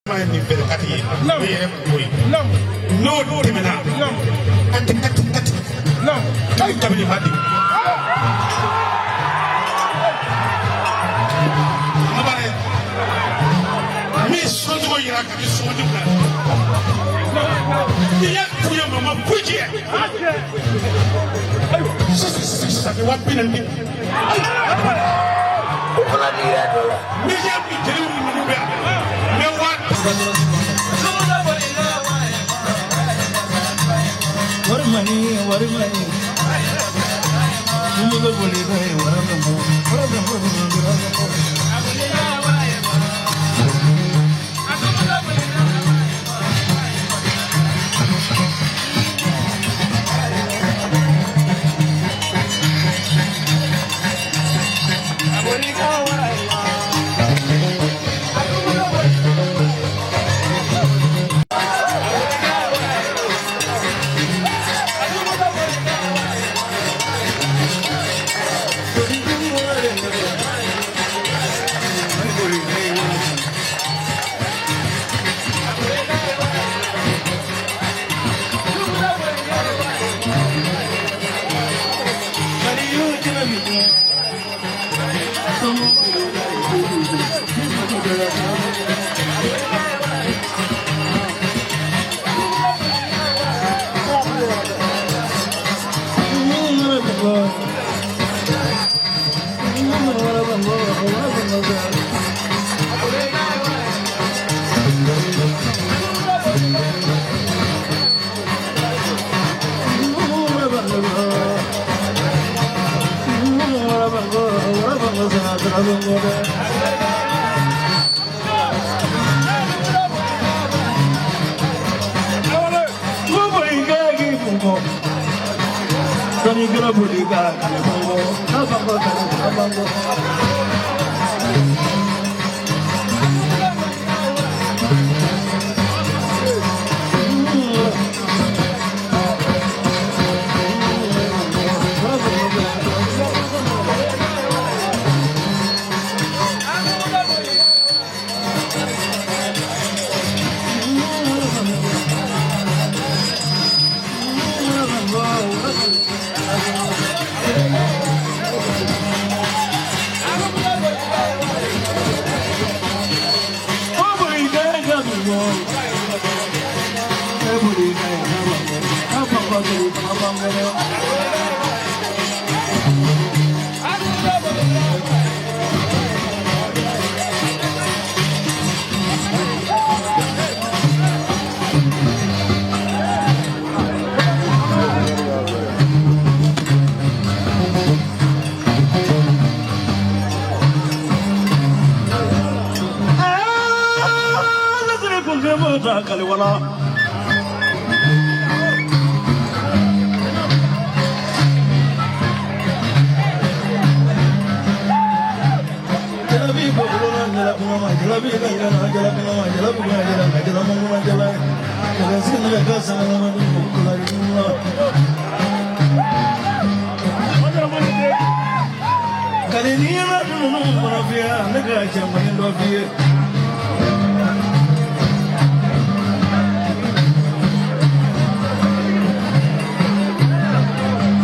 ni berkati no yere boy no no timena no ati no kai tabli madi abare mi sonjo yira ka mi sonjo ka ya kuya mama kuje sasa ke wapina ndi Wala dira dola. mi ya bi jeri ni be me wa Warmani, warmani. Muga boli gaye waramo, waramo.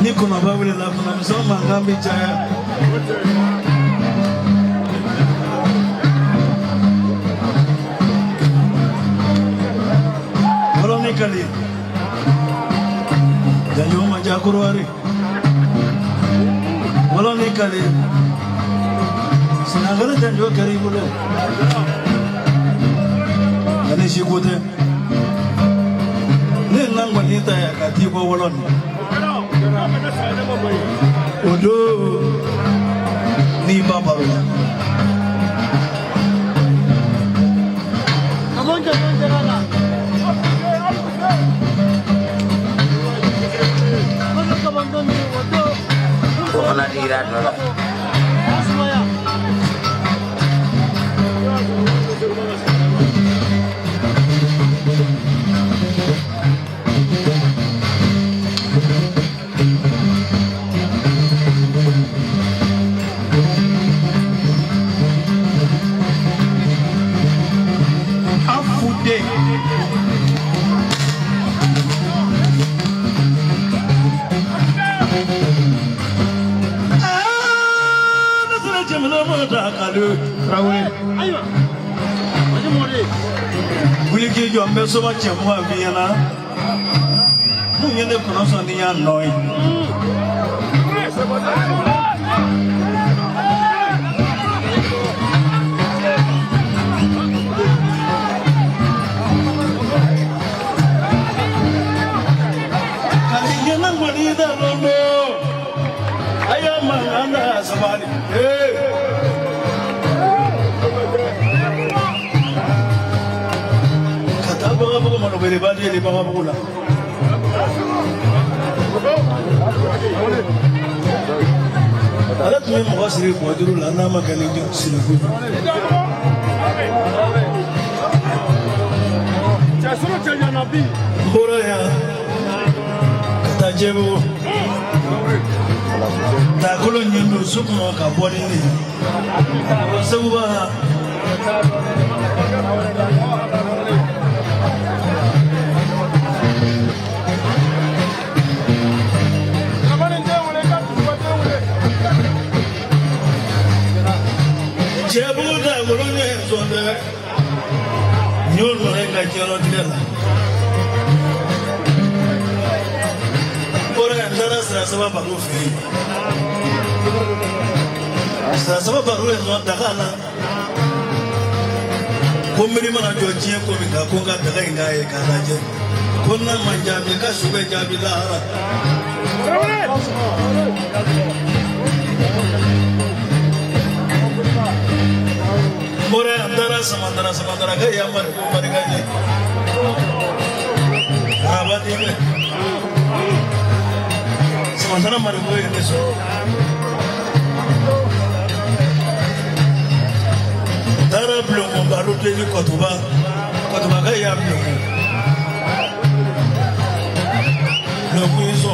Nikuna babule la kuna msoma ngambi chaya. Kali janyo majakurwari wala ni kali sinagara janyo karibu le ani shikote ne nangwa nita ya katibo wala ni odo ni baba amonja njerala Wala dira dola. Ude. Will you give your mess so much of Vienna? Who you the cross on the unknown? I am under somebody. Everybody, the Bamabula. Let me was reported to Lana Maganijo Sinabu. Boraya Katajevo Takulon Yundu Sukumoka Body Sabuba. Jebuda Gurune Zonda New Morega Jolodilla Ora Andara Sasaba Barufi Sasaba Baru is not Dagana Kumirima Georgia Komika Kunga Daga Karaja Kuna Manjabika Subejabila Mora Andara Samandara Gaya Marigani Abadi Samandara Marigo in this Dara Blum Baruti Kotuba Gaya Lokuizo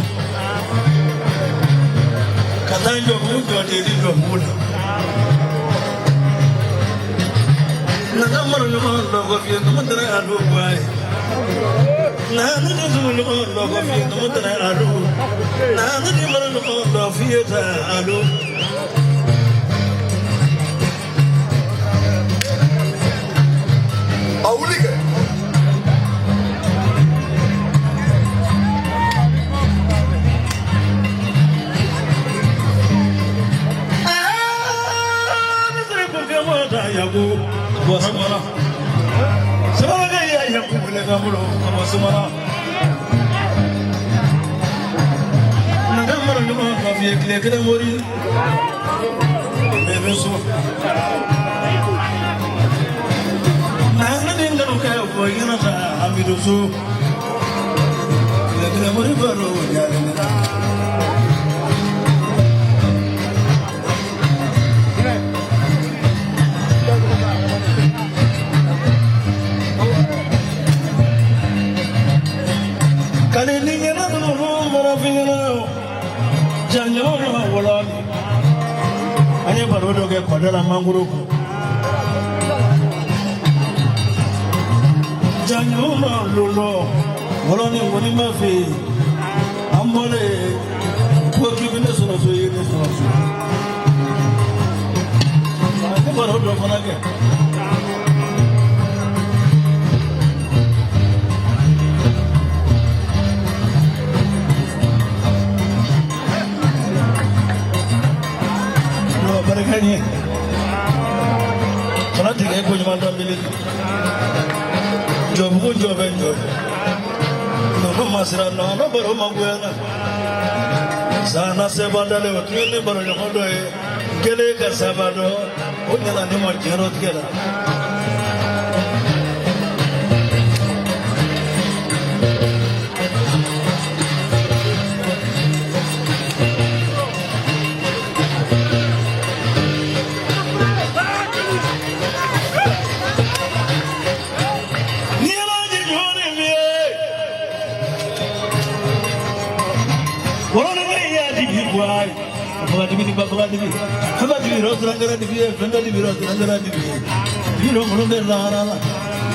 Katanjo Mundo Didi Mula Namar logo fi namutara alu boy na nudu logo fi namutara alu na nudu mar logo fi ta alu aulige yago Wasumana Samaga Yakubu Gamulo, Wasumana Nagamara of Yaklamori Beruso Nana in the Luka for Yanata Amidusu Yaklamori Baro Anya barodo ke padala manguru janyo no lolo woloni woni mafi ambole ko kibine sono so yene sono so anya barodo fanake Barikani, kalau tiga punya mantan milik, job, nama masalah nama baru maguana, sana sebada lewat ini baru yang doi, kele kasabado, punya lani mau jerot kela. Habadi rosrangara divi, fenda divi rosrangara divi. You don't know the rara.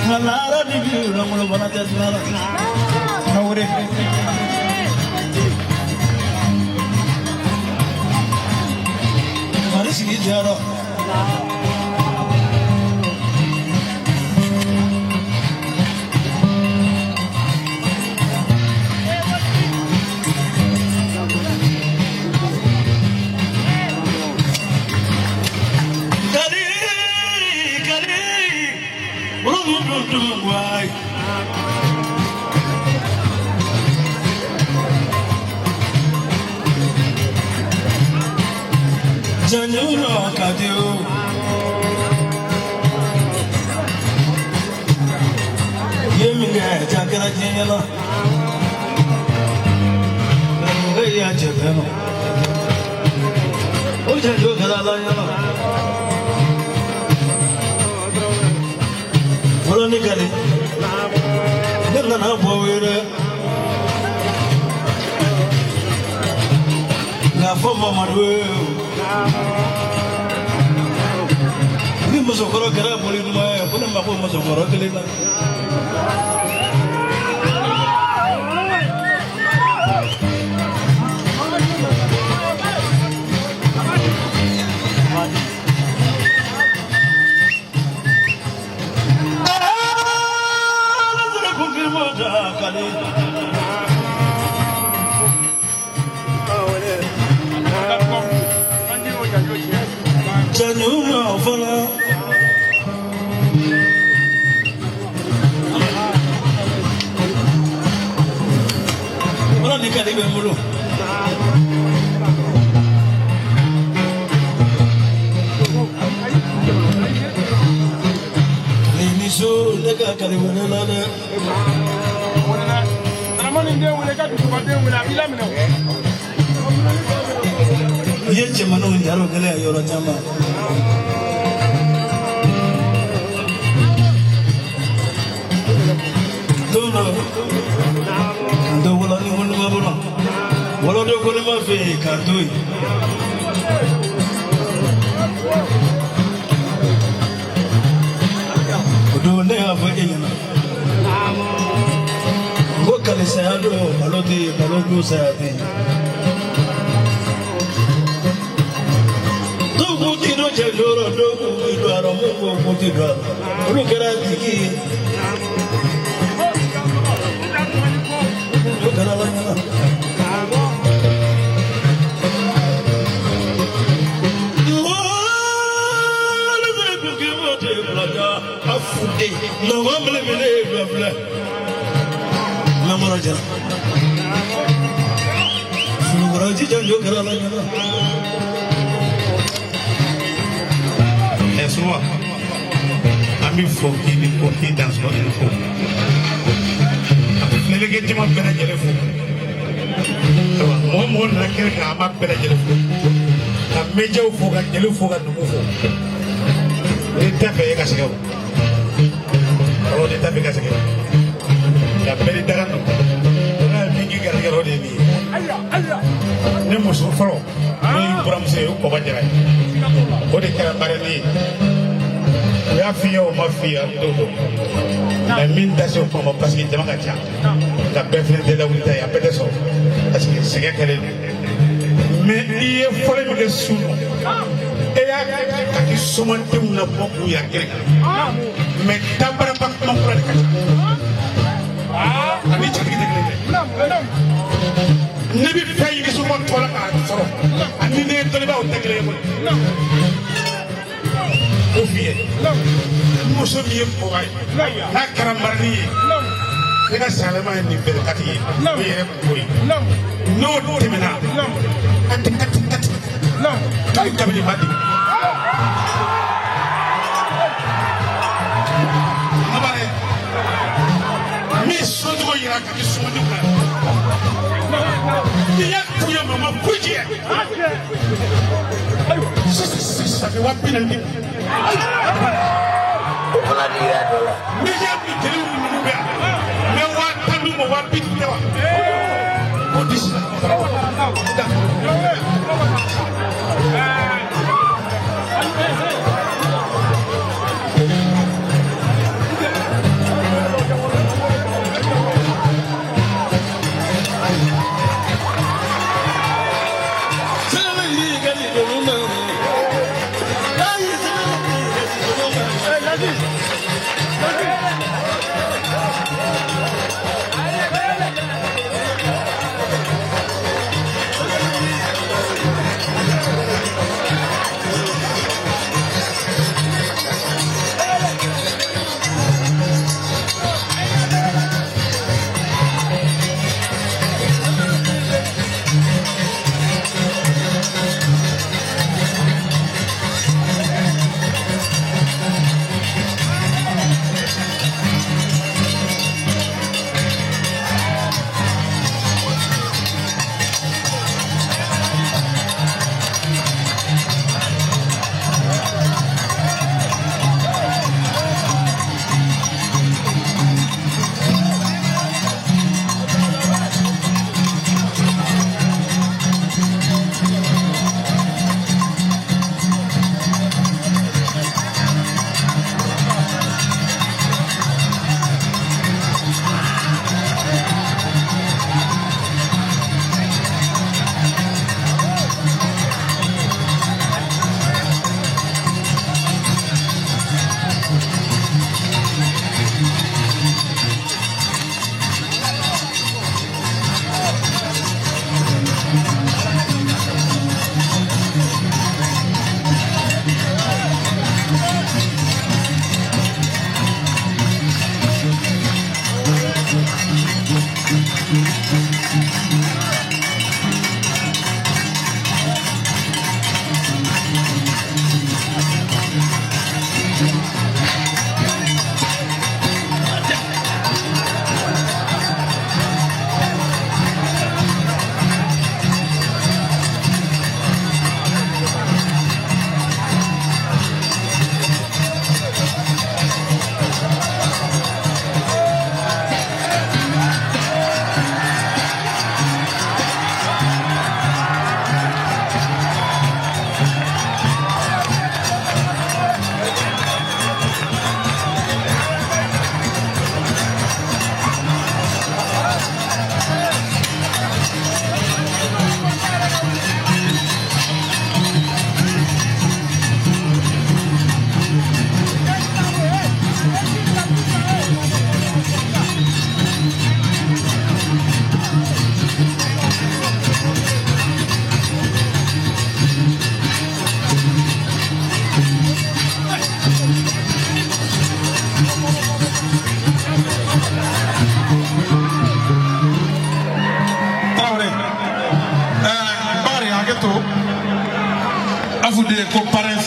Malara di biu na mulu bana jasmala. Naure. Mari sini jaro. Why? Janura kadio. Yeminga jakara jenyala. Eya jebeno. Oja jogala la yala. Wala ni kali. Nenda na bawira. Na fama madwe. Ni masokoro kara boli numa kuna mako masokoro kelena. Januma fala. Wala ni kadi be mulu. Ni so lega kadi wala la. Ramani ndio wale kadi tupate wala bila mno. Yeche manu njaro kele ayoro chama. Dono. Ando wala ni wala mabula. Wala do kole mafe katoi. Odone hapo elena. Ngokale sayado balodi sayade. Kutino jajoro dogo idwaro mungu kutidwaro ulukera tiki ulukera lanyala Wala kukimote plata afude na wamle mele blabla namaraja Fuluraji janjo kera lanyala Souvent, ami faut qu'il dans son info. Les légitimement pénètrent le fou. Moi, la quelqu'un a pénètré le fou. La média au fou, le fou, le fou. Les tapés, les casse. Alors, les tapés, casse. La pénétration. On a mis qui garde le débit. Ne me souffrons. Nous, pour me dire, on va dire. On est carrément. Ya fiya o ma fiya dodo na min da so ko parce que jama ka tia la befle de la wulita ya pede so parce que c'est qu'elle mais il est fole me sunu e ya ka ki somante mu na boku ya kire mais tambara pak mo ko ka ani chaki de ne bi fay ni so mo tola ka soro ani ne to le ba o tekle mo Oufie, muso mi ye mɔgɔ ye n'a kɛra marini ye ne ka salama ye nin bɛɛ kati ye o yɛrɛ ko ye n'o tɛmɛna kati k'ale kabini ma di abare min sɔncogo yira ka di sɔnni kan n'i y'a kunya mama kuji ye ça fait wa pina ndi Wala ni ira dola. ni ya bi tele ni mu be me wa tanu mo wa bi te wa o dis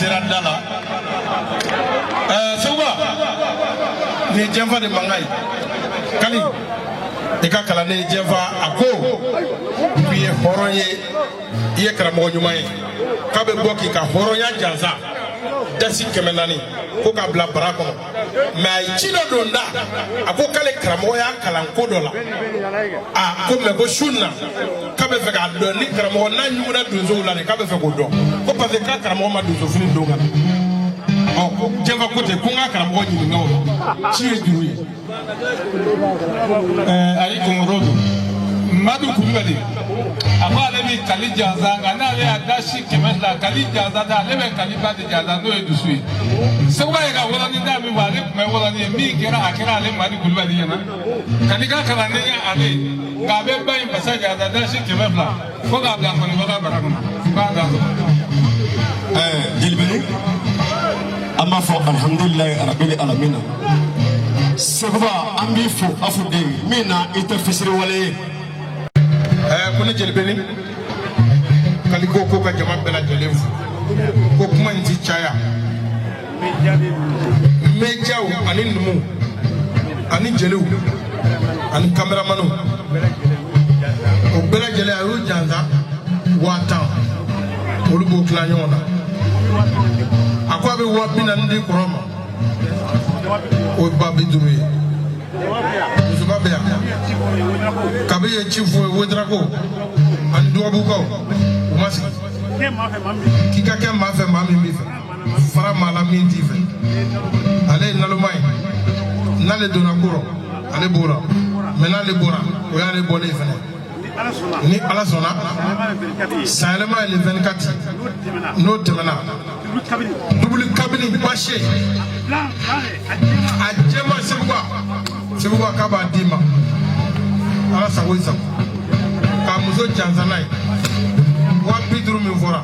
sera da la Seuba ni jɛnfa de mankan ye Kali i ka kalanden jɛnfa a ko k'i ye hɔrɔn ye i ye karamɔgɔ ɲuman ye k'a bɛ bɔ k'i ka hɔrɔnya jansa dasi 400 ko k'a bila bara kɔnɔ mais a ye ci dɔ don da a ko k'ale karamɔgɔ y'a kalan ko dɔ la ko mais ko su na k'a bɛ fɛ k'a dɔn ni karamɔgɔ n'a ɲuguna donsow la de k'a bɛ fɛ k'o dɔn ko parce que k'a karamɔgɔ ma donso fini don ka na jɛnfa ko ten ko n ka karamɔgɔ ɲininka o la ci ye juru ye ayi kɔngɔdɔ don Madu Kulubali a ko ale bɛ kali jansa nka n'ale y'a da si 200 kali jansa da ale bɛ kali ba de jansa n'o ye dusu ye Seuba ye ka wɔlɔni da min fɔ ale tun bɛ wɔlɔni ye min kɛra a kɛra ale Madu Kulubali ɲɛna kali ka kalanden ye ale nka a bɛ ba in basa jansa da si 200 fo k'a bila nkɔnibaga bara kɔnɔ k'a da sɔrɔ. Jelibeli an b'a fɔ alhamdulilayi rabbil alamina Seuba an b'i fo afuden min na i tɛ fisiri wale ye ko ne Jelibeli Kali ko ka jama bɛɛ lajɛlen fo ko kuma in ti caya mejaw ani numu ani jeliw ani kameramanu o bɛɛ lajɛlen a y'o jansa 1000 olu b'o tila ɲɔgɔn na a ko a bɛ 40 di kɔrɔ ma o ye ba 50 ye musoba bɛ yan kabi ye ci fo ye Wodrako ani dɔgɔbukaw u ma sigi k'i ka kɛ maa fɛ maa min b'i fɛ fara maa la min t'i fɛ ale ye naloma ye n'ale donna ko rɔ ale b'o la mais n'ale bɔra o y'ale bɔlen fɛnɛ ni Ala sɔnna sayɛlɛma ye le 24 n'o tɛmɛna double kabini basi a jɛma Seuba k'a b'a d'i ma Ala sago i sago k'a muso jansa n'a ye 50 min fɔra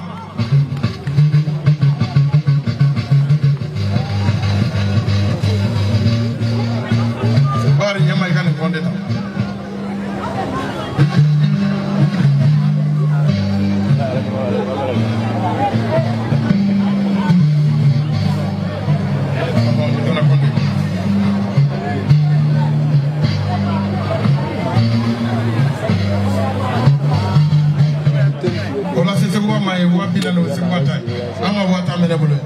bari ɲɛma i ka nin kɔnte ta Seuba ma ye 20 000 Seuba ta ye an ka 1000 minɛ bolo